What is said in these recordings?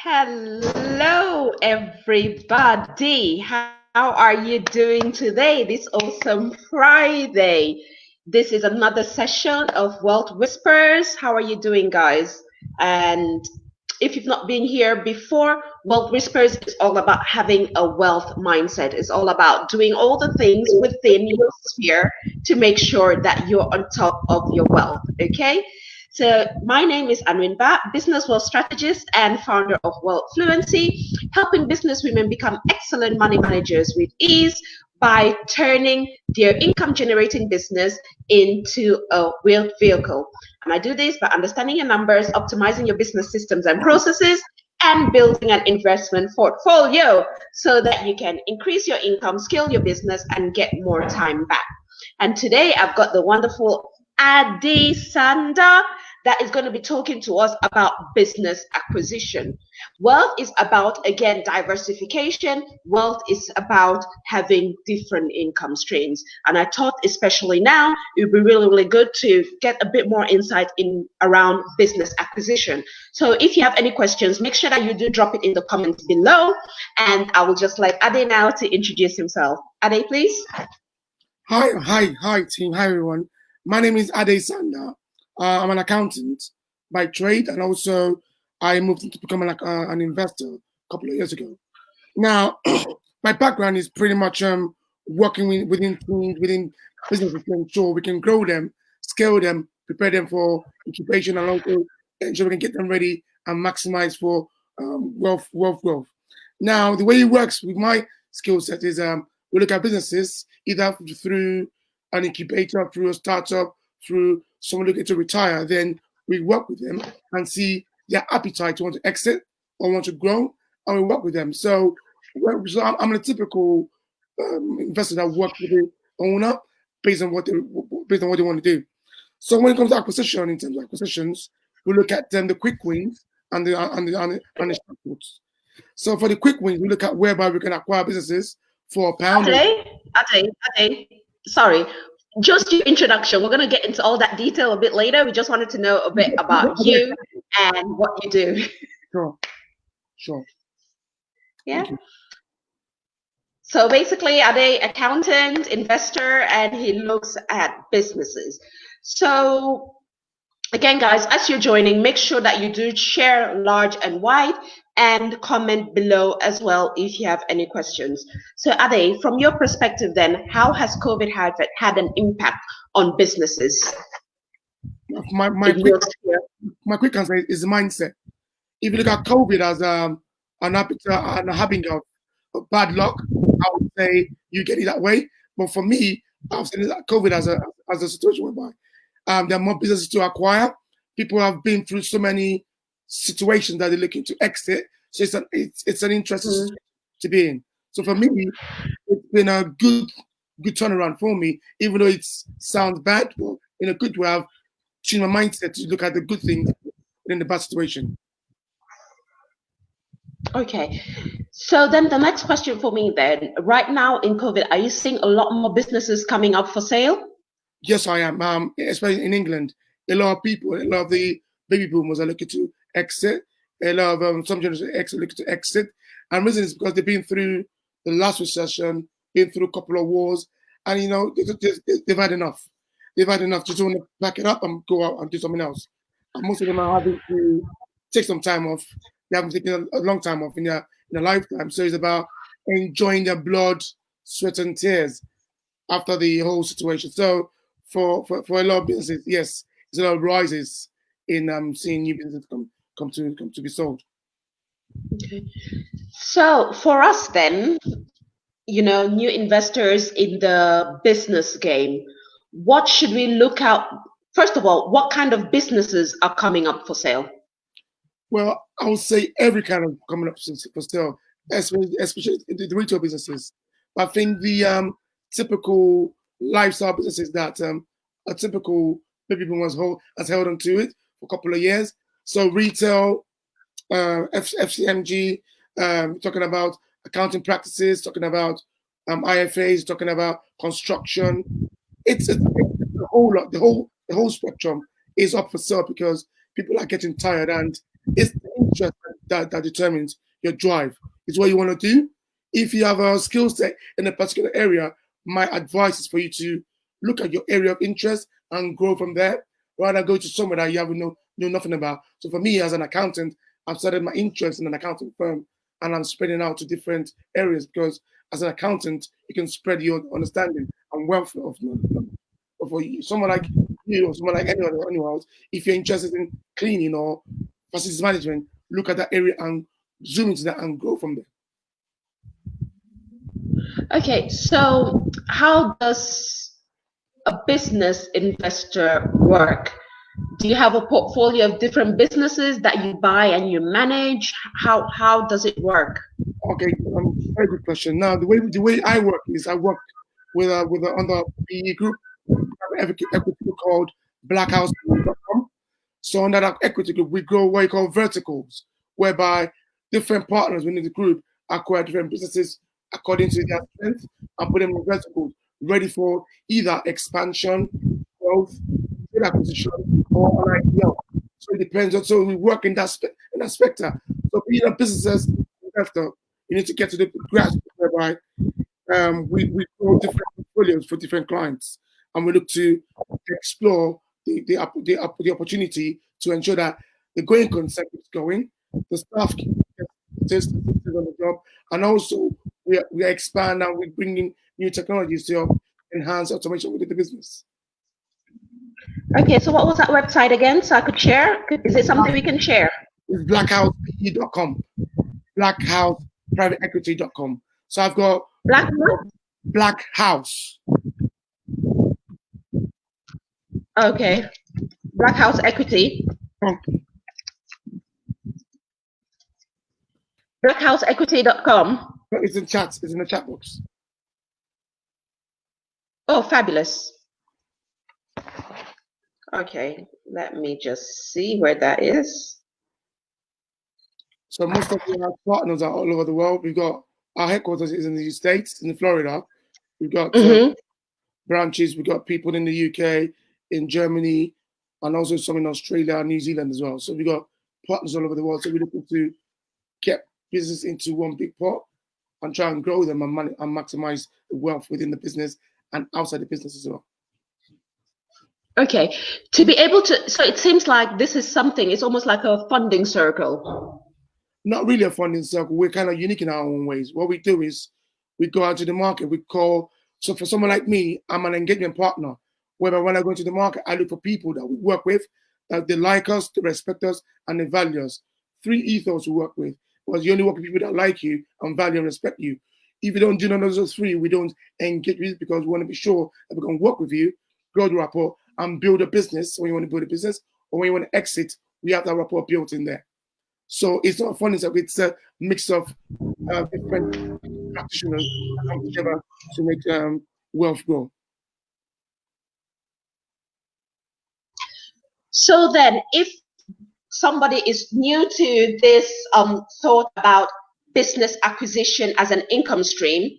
Hello, everybody. How are you doing today, this awesome Friday? This is another session of Wealth Whispers. How are you doing, guys? And if you've not been here before, Wealth Whispers is all about having a wealth mindset. It's all about doing all the things within your sphere to make sure that you're on top of your wealth. Okay? So my name is Anwin Mbah, Business Wealth Strategist and founder of Wealthfluency, helping business women become excellent money managers with ease by turning their income generating business into a wealth vehicle. And I do this by understanding your numbers, optimizing your business systems and processes, and building an investment portfolio so that you can increase your income, scale your business, and get more time back. And today I've got the wonderful Adi Sanda that is going to be talking to us about business acquisition. Wealth is about, again, diversification. Wealth is about having different income streams. And I thought, especially now, it would be really, really good to get a bit more insight in around business acquisition. So if you have any questions, make sure that you do drop it in the comments below. And I will just like Ade now to introduce himself. Ade, please. Hi, team. Hi, everyone. My name is Ade Sanda. I'm an accountant by trade, and also I moved into becoming an investor a couple of years ago. Now, my background is pretty much working within teams, within businesses to ensure we can grow them, scale them, prepare them for incubation, and also ensure we can get them ready and maximize for wealth. Now, the way it works with my skill set is we look at businesses either through an incubator, through a startup, through someone looking to retire. Then we work with them and see their appetite to want to exit or want to grow, and we work with them. So I'm a typical investor that works with the owner based on what they want to do. So when it comes to acquisition, in terms of acquisitions, we look at the quick wins and the short puts. So for the quick wins, we look at whereby we can acquire businesses for £1. Ade, sorry. Just your introduction. We're going to get into all that detail a bit later. We just wanted to know a bit about you and what you do. Sure. Yeah. So basically, Ade, accountant, investor, and he looks at businesses. So again, guys, as you're joining, make sure that you do share large and wide and comment below as well if you have any questions. So Ade, from your perspective then, how has COVID had an impact on businesses? My quick answer is the mindset. If you look at COVID as an having of bad luck, I would say you get it that way. But for me, I've seen COVID as a situation whereby there are more businesses to acquire. People have been through so many situations that they're looking to exit. So it's an interesting to be in. So for me, it's been a good turnaround for me, even though it sounds bad. But in a good way, I've changed my mindset to look at the good things in the bad situation. Okay. So then the next question for me then, right now in COVID, are you seeing a lot more businesses coming up for sale? Yes, I am. Especially in England, a lot of people, a lot of the baby boomers are looking to exit. A lot of some generations looking to exit. And the reason is because they've been through the last recession, been through a couple of wars, and they've had enough. They've had enough. Just want to pack it up and go out and do something else. And most of them are having to take some time off. They haven't taken a long time off in their lifetime. So it's about enjoying their blood, sweat, and tears after the whole situation. So for a lot of businesses, yes, there's a lot of rises in seeing new businesses come to be sold. Okay. So for us then, new investors in the business game, what should we look out? First of all, what kind of businesses are coming up for sale? Well, I would say every kind of coming up for sale, especially the retail businesses. I think the typical lifestyle businesses that a typical baby boomer has held on to it for a couple of years. So retail, FCMG, talking about accounting practices, talking about IFAs, talking about construction. It's a whole lot. The whole spectrum is up for sale because people are getting tired, and it's the interest that determines your drive. It's what you want to do. If you have a skill set in a particular area, my advice is for you to look at your area of interest and grow from there, rather than go to somewhere that you have know nothing about. So for me, as an accountant, I've started my interest in an accounting firm, and I'm spreading out to different areas because as an accountant, you can spread your understanding and wealth of for someone like you or someone like anyone else. If you're interested in cleaning or facilities management, look at that area and zoom into that and go from there. Okay, so how does a business investor work? Do you have a portfolio of different businesses that you buy and you manage? How does it work? Okay, very good question. Now, the way I work is I work with under PE group, equity group called blackhouse.com. So under that equity group, we grow what you call verticals, whereby different partners within the group acquire different businesses according to their strength and put them in verticals, ready for either expansion, growth, trade acquisition, or an IPO. So it depends. So we work in that spectrum. So being a business investor, you need to get to the grasp whereby we grow different portfolios for different clients, and we look to explore the opportunity to ensure that the going concern is going, the staff gets on the job, and also we expand and we bring in new technologies to enhance automation within the business. Okay, so what was that website again? So I could share? Is it something we can share? It's blackhousepe.com, blackhouseprivateequity.com. So I've got Black House. Okay, Black House Equity. Blackhouseequity.com. It's in chat. It's in the chat box. Oh, fabulous. Okay, let me just see where that is. So most of our partners are all over the world. We've got our headquarters is in the States, in Florida. We've got branches. We've got people in the UK, in Germany, and also some in Australia and New Zealand as well. So we've got partners all over the world. So we're looking to get business into one big pot and try and grow them and maximize the wealth within the business and outside the business as well. Okay, to be able to, so it seems like this is something, it's almost like a funding circle. Not really a funding circle. We're kind of unique in our own ways. What we do is we go out to the market. So for someone like me, I'm an engagement partner, whereby when I go into the market, I look for people that we work with, that they like us, they respect us, and they value us. 3 ethos we work with, because you only work with people that like you and value and respect you. If you don't do none of those 3, we don't engage with you because we want to be sure that we can work with you, grow the rapport, and build a business when you want to build a business, or when you want to exit, we have that rapport built in there. So it's not a funding circle, it's a mix of different practitioners that come together to make wealth grow. So then, if somebody is new to this thought about business acquisition as an income stream,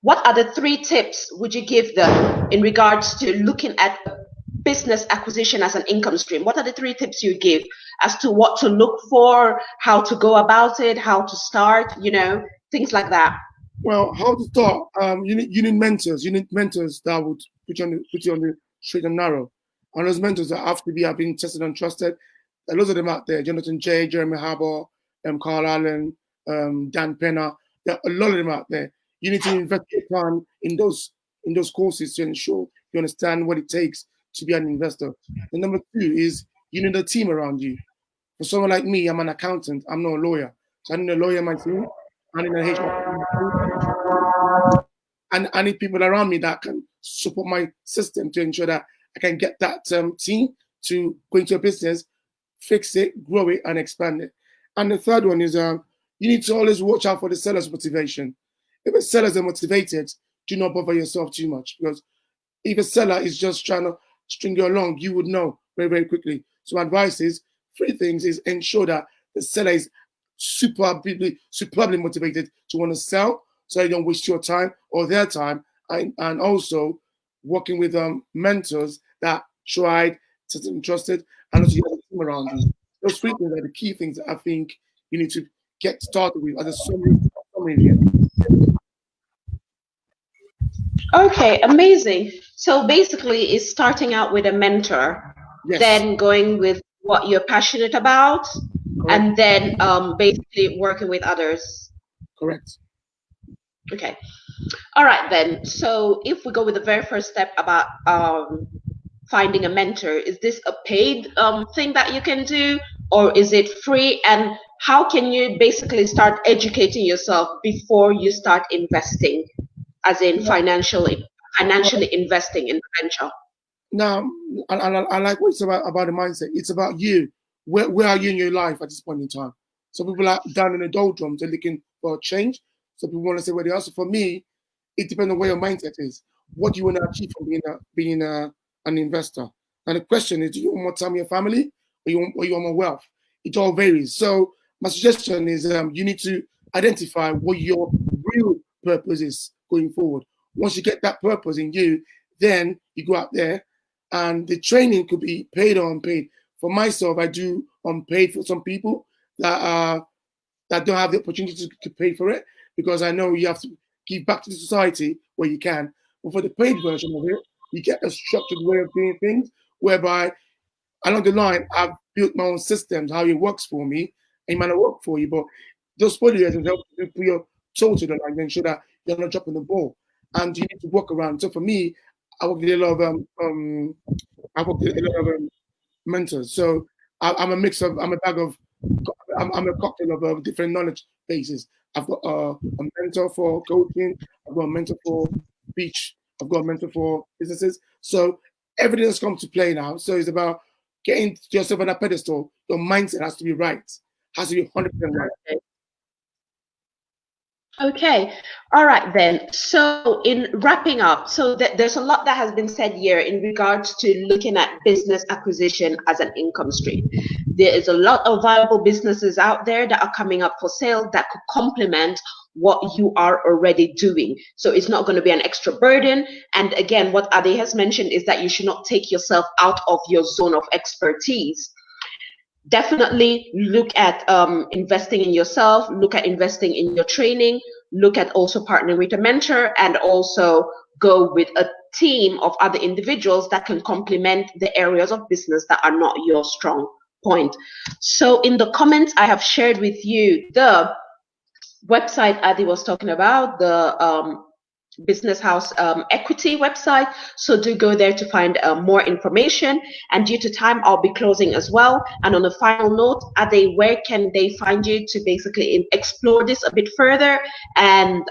what are the 3 tips would you give them in regards to looking at business acquisition as an income stream? What are the 3 tips you give as to what to look for, how to go about it, how to start, things like that? Well, how to start? You need mentors. You need mentors that would put you on the straight and narrow. And those mentors that have been tested and trusted. There are lots of them out there. Jonathan J, Jeremy Harbour, Carl Allen, Dan Penner. There are a lot of them out there. You need to invest your time in those courses to ensure you understand what it takes to be an investor. And number 2 is you need a team around you. For someone like me, I'm an accountant. I'm not a lawyer. So I need a lawyer in my team. I need an HR. And I need people around me that can support my system to ensure that I can get that team to go into a business, fix it, grow it, and expand it. And the 3rd one is you need to always watch out for the seller's motivation. If a sellers are motivated, do not bother yourself too much, because if a seller is just trying to string you along, you would know very, very quickly. So my advice is 3 things: is ensure that the seller is superbly motivated to want to sell, so you don't waste your time or their time, and also working with mentors that tried, tested, and trusted, and also you have a team around you. Those 3 things are the key things that I think you need to get started with as a summary here. Okay, amazing. So basically, it's starting out with a mentor, Yes. then going with what you're passionate about, Correct. and then basically working with others. Correct. Okay. All right, then. So if we go with the very first step about finding a mentor, is this a paid thing that you can do, or is it free? And how can you basically start educating yourself before you start investing, as in financially investing in the venture? Now, I like what it's about the mindset. It's about you. Where are you in your life at this point in time? Some people are down in the doldrums. They're looking for a change. Some people want to say where they are. So for me, it depends on where your mindset is. What do you want to achieve from being an investor? And the question is, do you want more time with your family, or you want more wealth? It all varies. So my suggestion is you need to identify what your real purpose is going forward. Once you get that purpose in you, then you go out there, and the training could be paid or unpaid. For myself, I do unpaid for some people that don't have the opportunity to pay for it, because I know you have to give back to the society where you can. But for the paid version of it, you get a structured way of doing things, whereby along the line, I've built my own systems, how it works for me, and it might not work for you, but those spoilers will help you put your toe to the line and ensure that you're not dropping the ball. And you need to work around. So for me, I work with a lot of mentors. So I'm a mix of, I'm a bag of, I'm a cocktail of different knowledge bases. I've got a mentor for coaching. I've got a mentor for speech. I've got a mentor for businesses. So everything has come to play now. So it's about getting yourself on a pedestal. Your mindset has to be right. Has to be 100% right. Okay. All right then. So in wrapping up, so there's a lot that has been said here in regards to looking at business acquisition as an income stream. There is a lot of viable businesses out there that are coming up for sale that could complement what you are already doing. So it's not going to be an extra burden. And again, what Ade has mentioned is that you should not take yourself out of your zone of expertise. Definitely look at investing in yourself, look at investing in your training, look at also partnering with a mentor, and also go with a team of other individuals that can complement the areas of business that are not your strong point. So in the comments, I have shared with you the website Adi was talking about, the Business House Equity website. So do go there to find more information. And due to time, I'll be closing as well. And on a final note, Ade, where can they find you to basically explore this a bit further and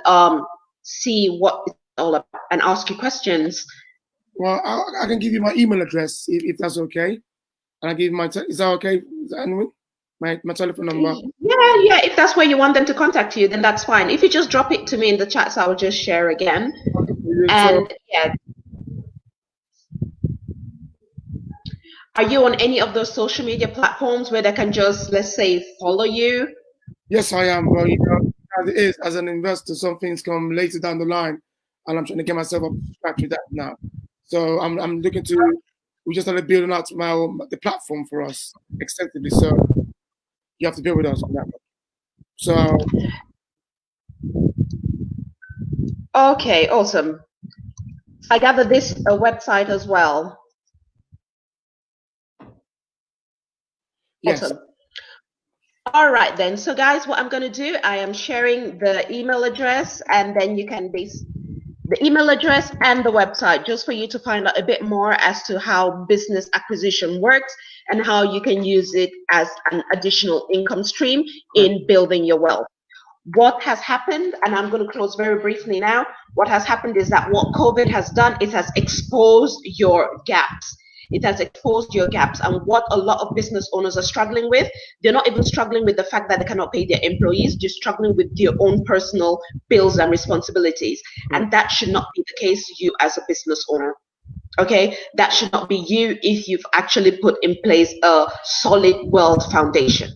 see what it's all about and ask you questions? Well, I can give you my email address if that's okay. And I give you is that okay, Anwin? My telephone number. Yeah. If that's where you want them to contact you, then that's fine. If you just drop it to me in the chat, so I'll just share again. And yeah. Are you on any of those social media platforms where they can just, let's say, follow you? Yes, I am. But you know, as it is, as an investor, some things come later down the line, and I'm trying to get myself up to scratch with that now. So I'm looking to. We just started building out the platform for us extensively. So you have to bear with us on that. So. Okay, awesome. I gather this website as well. Yes. Awesome. All right then. So guys, what I'm going to do, I am sharing the email address, and then you can base the email address and the website just for you to find out a bit more as to how business acquisition works and how you can use it as an additional income stream in building your wealth. What has happened, and I'm going to close very briefly now, what has happened is that what COVID has done, it has exposed your gaps. It has exposed your gaps. And what a lot of business owners are struggling with, they're not even struggling with the fact that they cannot pay their employees, they're struggling with their own personal bills and responsibilities. And that should not be the case you as a business owner. Okay, that should not be you if you've actually put in place a solid wealth foundation.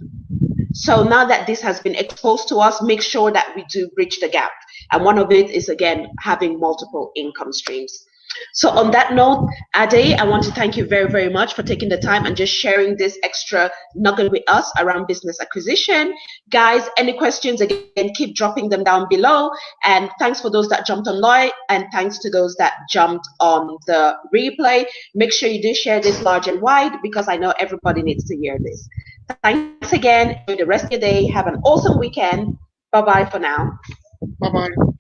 So now that this has been exposed to us, make sure that we do bridge the gap. And one of it is, again, having multiple income streams. So on that note, Ade, I want to thank you very, very much for taking the time and just sharing this extra nugget with us around business acquisition. Guys, any questions, again, keep dropping them down below. And thanks for those that jumped on live, and thanks to those that jumped on the replay. Make sure you do share this large and wide, because I know everybody needs to hear this. Thanks again. Enjoy the rest of your day. Have an awesome weekend. Bye-bye for now. Bye-bye.